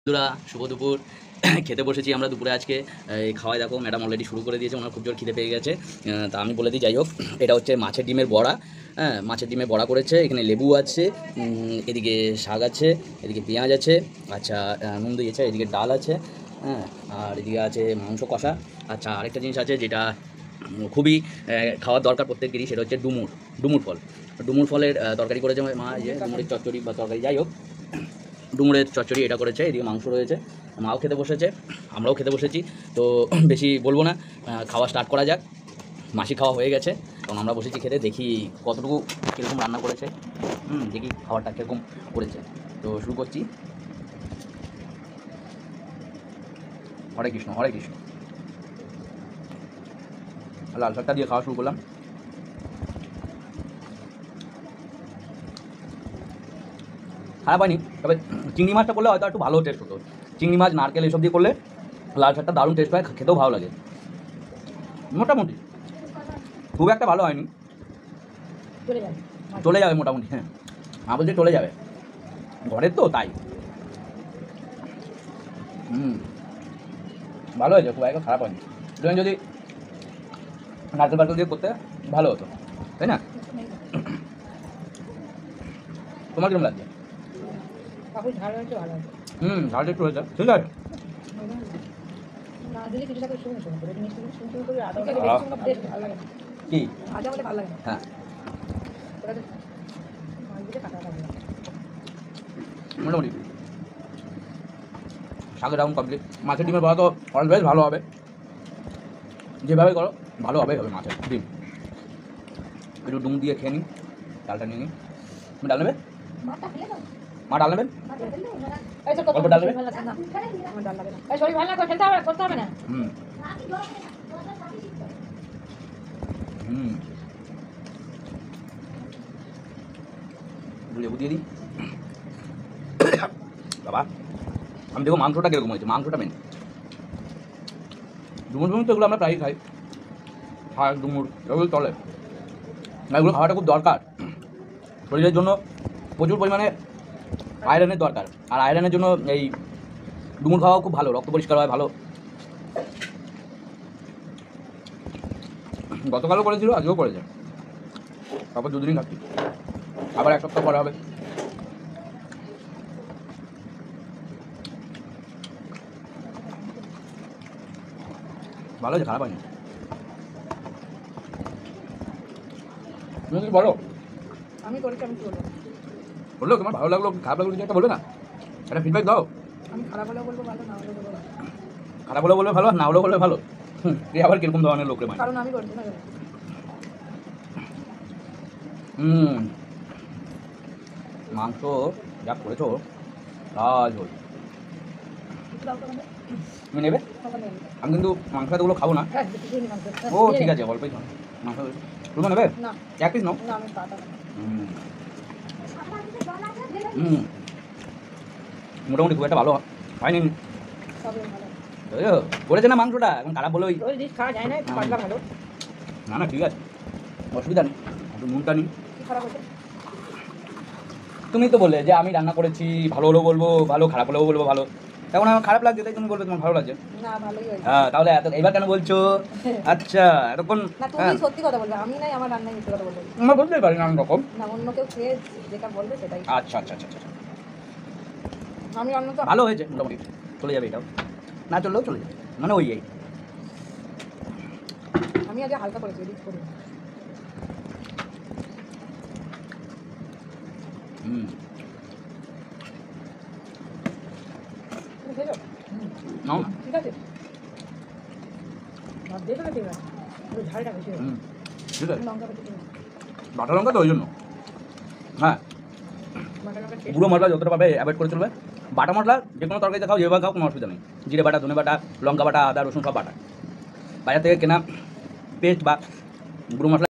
বন্ধুরা শুভ দুপুর। খেতে বসেছি আমরা দুপুরে আজকে। এই খাওয়াই দেখো ম্যাডাম অলরেডি শুরু করে দিয়েছে, ওনার খুব জোর খিদে পেয়ে গেছে। তা আমি বলে দিই, যাই হোক, এটা হচ্ছে মাছের ডিমের বড়া। হ্যাঁ, মাছের ডিমের বড়া করেছে। এখানে লেবু আছে, এদিকে শাক আছে, এদিকে পেঁয়াজ আছে, আচ্ছা নুন দিয়েছে, এদিকে ডাল আছে, হ্যাঁ, আর এদিকে আছে মাংস কষা। আচ্ছা, আরেকটা জিনিস আছে যেটা খুবই খাওয়ার দরকার প্রত্যেকেরই, সেটা হচ্ছে ডুমুর। ডুমুর ফল। ডুমুর ফলের তরকারি করেছে মা, এই যে ডুমুরের চচ্চড়ি বা তরকারি, যাই হোক, ডুমুরের চচ্চড়ি এটা করেছে। এদিকে মাংস রয়েছে, মাও খেতে বসেছে, আমরাও খেতে বসেছি। তো বেশি বলবো না, খাওয়া স্টার্ট করা যাক। মাসি খাওয়া হয়ে গেছে, তখন আমরা বসেছি খেতে। দেখি কতটুকু কীরকম রান্না করেছে, দেখি খাবারটা কীরকম করেছে। তো শুরু করছি। হরে কৃষ্ণ, হরে কৃষ্ণ। লাল শাকটা দিয়ে খাওয়া শুরু করলাম। খারাপ হয়নি, তবে চিংড়ি মাছটা করলে হয়তো একটু ভালো টেস্ট হতো। চিংড়ি মাছ, নারকেল এসব দিয়ে করলে লাল শাকটা দারুণ টেস্ট হয়, খেতেও ভালো লাগে। মোটামুটি খুব একটা ভালো হয়নি, চলে যাবে মোটামুটি। হ্যাঁ, বলছে চলে যাবে, ঘরের তো তাই। ভালো হয়েছে, খুব একটা খারাপ হয়নি। যদি নারকেল পারকেল দিয়ে করতে ভালো হতো, তাই না? তোমার কিরকম লাগছে? ঝালটা একটু হয়েছে, ঠিক আছে। কি? হ্যাঁ, মোটামুটি শাকের রাউন্ড কমপ্লিট। মাছের ডিমের বড়া তো অলওয়েজ ভালো হবে, যেভাবে করো ভালো হবে মাছের ডিম। একটু ডুম দিয়ে খেয়ে নিই, ডালটা নিয়ে নিই। তুমি ডাল নেবে? মা ডাল নেবেন? অল্প ডাল নেবে? লেবু দিয়ে দিই। বাবা, আমি দেখো মাংসটা কীরকম হয়েছে, মাংসটা মেন। ডুমুর ডুমুর তো এগুলো আমরা প্রায়ই খাই, শাক ডুমুর এগুলো চলে, এগুলো খাওয়াটা খুব দরকার। শরীরের জন্য প্রচুর পরিমাণে আয়রনের দরকার, আর আয়রনের জন্য এই ডুমুর খাওয়াও খুব ভালো, রক্ত পরিষ্কার হয় ভালো। গতকালও করেছিল, আজকেও করেছে, তারপর দুদিনই খাচ্ছি, আবার এক সপ্তাহ পরে হবে। ভালো আছে, খারাপ হয়নি। তুমি কি বলো? আমি করেছি, আমি বলবো। বললো তোমার ভালো লাগলো খারাপ লাগলো কিছু একটা বলবে না? একটা ফিডব্যাক দাও। আমি খারাপ হলেও বলবো ভালো, না হলেও বলবো ভালো। খারাপ হলেও বলবে ভালো, না হলেও বলবে ভালো। এই আবার কিরকম ধরনের লোকরে মানে? কারণ আমি করছি না। মাংস যা করেছো কাজ হল। তুমি নেবে? আমি কিন্তু মাংস এতগুলো খাবো না। ও ঠিক আছে, অল্পই খাও মাংস। তুমি নেবে? এক পিস নাও। মোটামুটি খুব একটা ভালো হয়নি, করেছে না মাংসটা, এখন খারাপ বলে না না, ঠিক আছে, অসুবিধা নেই, একটু নুনটা নিই। তুমি তো বললে যে আমি রান্না করেছি, ভালো হলেও বলবো ভালো, খারাপ হলেও বলবো ভালো। এখন আমার খারাপ লাগছে, তাই তুমি বলবে তোমার ভালো লাগছে। হ্যাঁ, তাহলে এবার কেন বলছো? আচ্ছা, এতক্ষণ সত্যি কথা বলবে, আমি নাই আমার রান্নায় মিথ্যে কথা বলবো। আমরা বলতেই পারি নানান রকম। না, অন্য কেউ খেয়ে যেটা বলবে সেটাই। আচ্ছা আচ্ছা আচ্ছা আচ্ছা, আমি রান্না তো ভালো হয়েছে মোটামুটি, চলে যাবে এটাও, না চললেও চলে যাবে, মানে ওই এই। আমি আগে হালকা করেছি, এডিট করি। ঠিক আছে, ঠিক আছে, ঝালটা বেশি ঠিক আছে, লঙ্কা বেশি। বাটা লঙ্কা তো ওই জন্য। হ্যাঁ, গুঁড়ো মশলা যতটা পাবে অ্যাভয়েড করে চলবে। বাটা মশলা যে কোনো তরকারিতে খাও, যেভাবে খাও কোনো অসুবিধা নেই। জিরে বাটা, ধনে বাটা, লঙ্কা বাটা, আদা রসুন সব বাটা, বাজার থেকে কেনা পেস্ট বা গুঁড়ো মশলা